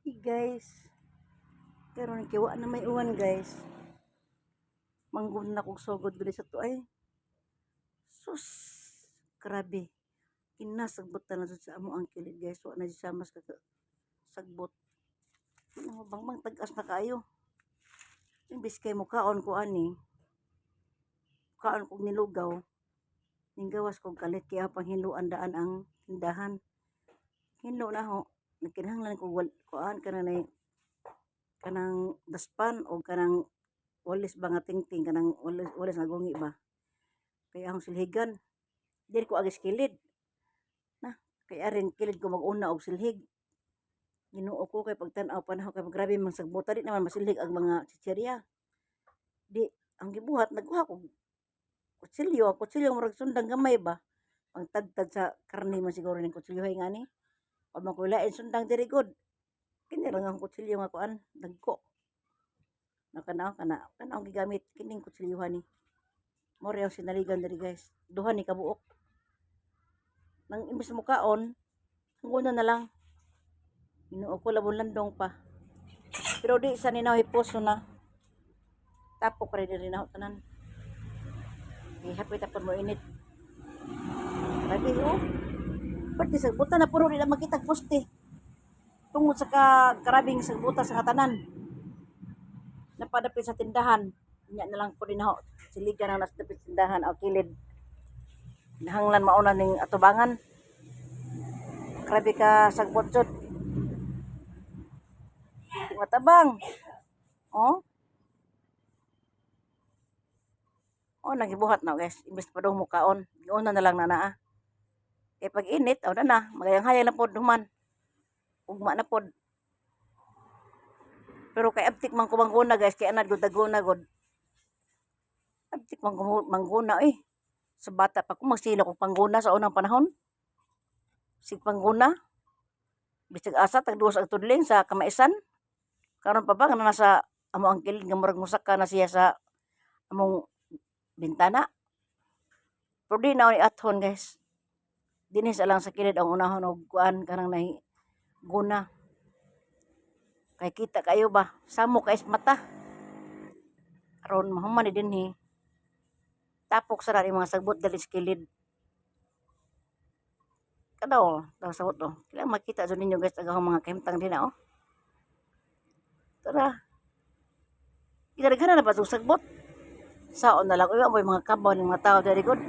Hey guys, karon kiwa na may uwan guys. Manggun na kog sugod gali sa to ay. Sus, grabe. Kinasagbot na jud sa amo ang kilid guys. Wa na jud sa mas sagbot. Ano bang tag-as na kayo. Imbis kay mo kaon ko ani. Kaon kog nilugaw. Ninggawas kog kalit kaya pang hinluan daan ang tindahan. Hinlo na ho. Nagkinahanglan kog kuan kanang daspan o kanang walis ba nga tingting kanang walis nga gungi ba kaya akong silhigan dili ko agis kilid na kay arin kilid ko mag-una og silhig Ginoo ko kay pagtan-aw panahon kay grabe man sagbuta di naman masilhig ang mga chichirya di ang gibuhat nagkuha ko kutsilyo murag sundang gamay ba ang tagtag sa karne man siguro ning kutsilyohay ngani o makulain sundang diri god kini lang ang kutsilyo nga kuan dagko kana gigamit kining kutsilyohan ni mo ang sinaligan diri guys duha ni kabuok nang imbes mo kaon ang una na lang Ginoo ko labon landong pa pero di sa ninaw hiposo na tapok ra diri na tanan hapit apon mo init grabe oh pati sa buta na puro di na makita poste tungod sa karabing sa buta sa katanan napadapit sa tindahan nya na lang po din ako siligan ang nasa dapit tindahan o kilid nahanglan mauna ning atubangan grabe ka sagbot jud matabang oh nagibuhat na guys imbes padung mo kaon giuna na lang na naa kay pag init na magayang-hayang na pod human ugma na pod pero kay abtik man ko mangguna guys kay anad gud daguna gud abtik man ko mangguna sa bata pa ko magsilo kog pangguna sa unang panahon sig pangguna bisag asa tag duwas ang tudling sa kamaisan karon pa ba nga nasa amo ang kilid nga murag musaka na siya sa among bintana pero di na ni athon guys dinhi sa lang sa kilid ang unahon og kuan kanang nahi guna kay kita kayo ba samo kay mata aron mahuman ni dinhi tapok sa rin mga sagbot dali sa kilid kadaw daw sabot kailangan makita jud ninyo guys agahong mga kahimtang din na tara gidaghanan na ba itong sagbot saon na lang uy mga kabaw ng mga tao dari gud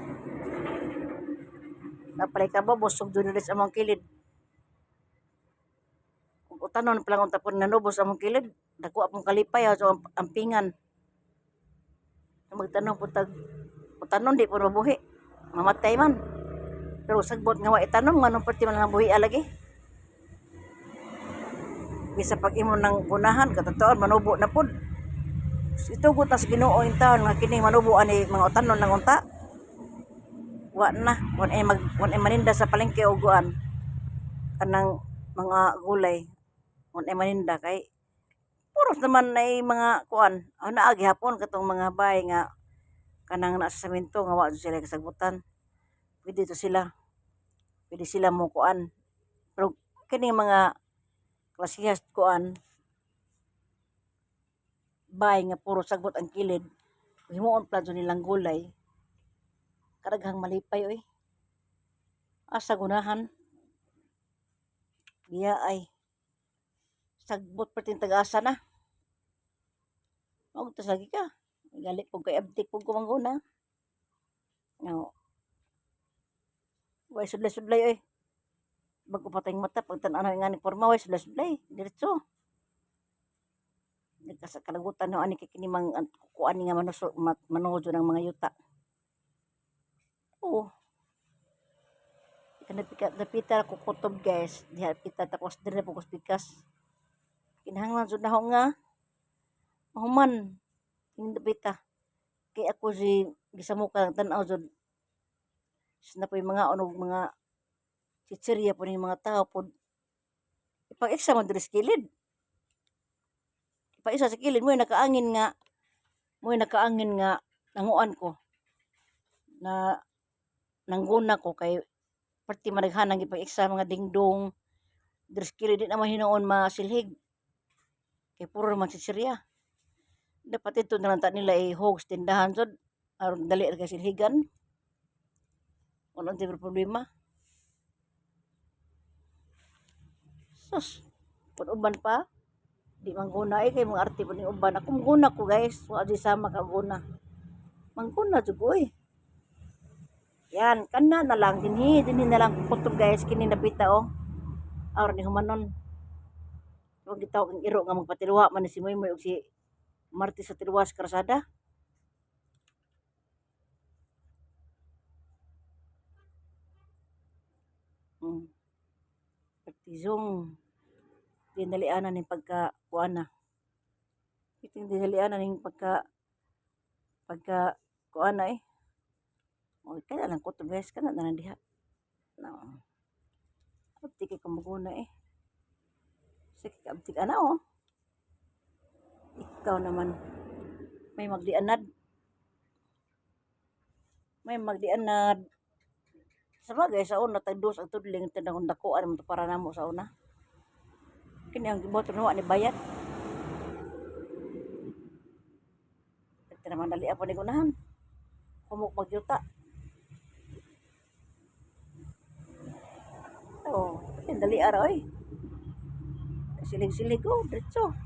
napalay kabaw busog jud sa among kilid kung utanon pa lang unta po nanubos among kilid dako apong kalipay so ampingan magtanong po tag utanon di po mabuhi mamatay man pero sagbot nga wa itanom nganong perti man lang buhi lagi bisa pag imo nang gunahan katatuan manubo na pod ito ko tas Ginoo in taon nga kini manubo ani mga utanon lang unta wa na wan ay maninda sa palengke og kuan kanang mga gulay wan ay maninda kay puros naman ay mga kuan naa gihapon katong mga bay nga kanang naa sa semento nga wa sila kasagbutan pwede sila mo kuan pero kini mga klasihas kuan bay nga puro sagbot ang kilid himuon pa jud nilang gulay kadaghang malipay asa gunahan biya ay sagbot perting tag-asa na og tas lagi ka galit pug kay abtik pug ko mangguna no way sudlay bago patay mata pag tan-aw nga ni porma way sudlay diretso nagkasa kalagutan no ani kay kini mang kuan nga manuhod ng mga yuta oo napita ko kutob guys diha pita tapos dire po ko pikas kinahanglan jud naho nga mahuman kining napita kay ako si gisamuka tan-aw jud na po'y mga onog mga chichirya po ng mga tao po ipag-isa mo diri sa kilid ipag-isa sa kilid mo nakaangin nga nanguan ko na nangguna ko kay perti managhanang ipag-isa mga dingdong diri sa kilid di naman hinuon masilhig Kay puro naman si Syria. Dapat ito na lang ta nila i-hogs tindahan so aron dali ra kasi higan. Wala di problema. Sus, kung uban pa, di mangguna kay mga arte po ni uban. Ako mangguna ko guys, wa di sama ka guna. Mangguna jud ko eh. Yan, kana na lang dinhi na lang kutob guys kini napita oh. Aron ni humanon. Wag gitawag ang iro nga magpatilwa man ni si Moymoy og si Martis sa tilwas karsada. Partizong dinalianan ning pagka kuana. Iting dinalianan ning pagka kuana eh. O kana lang kutob guys, kana na lang diha. No. Abti kay kamuguna eh. Sige ka abti ana oh. Ikaw naman may magdianad. May magdianad. Sabagay sa una tag dos ang tudling tinahon dakuan mo para namo sa una. Kini ang gibuhat wa ni bayad. Ito naman dali ako ni gunahan. Humok magyuta. Oh, dali ara oy. Silig-silig ko, diretso.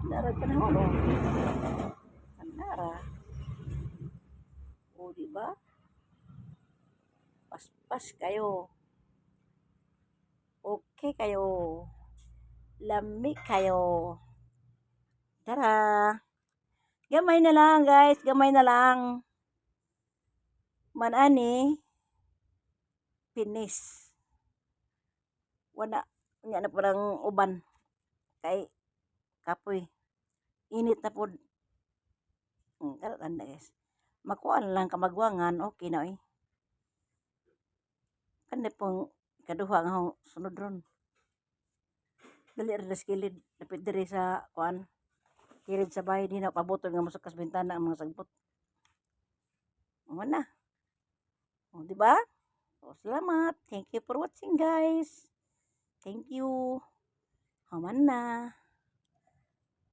Nara panahon oh. Nara. O di ba? Paspas kayo. Okay kayo. Lami kayo. Tara. Gamay na lang guys, gamay na lang. Manani finish. Wala nya na parang uban kay kapoy. Init na pod. Kala tanda guys. Makuan lang kamagwangan, okay na eh. Kani pong kaduha nga akong sunod ron. Dali ra sa kilid, dapit diri sa kuan. Kilid sa bahay di na pabuton nga masukas bintana ang mga sagbot. Mo na. O di ba? O salamat. Thank you for watching guys. Thank you. Haman na.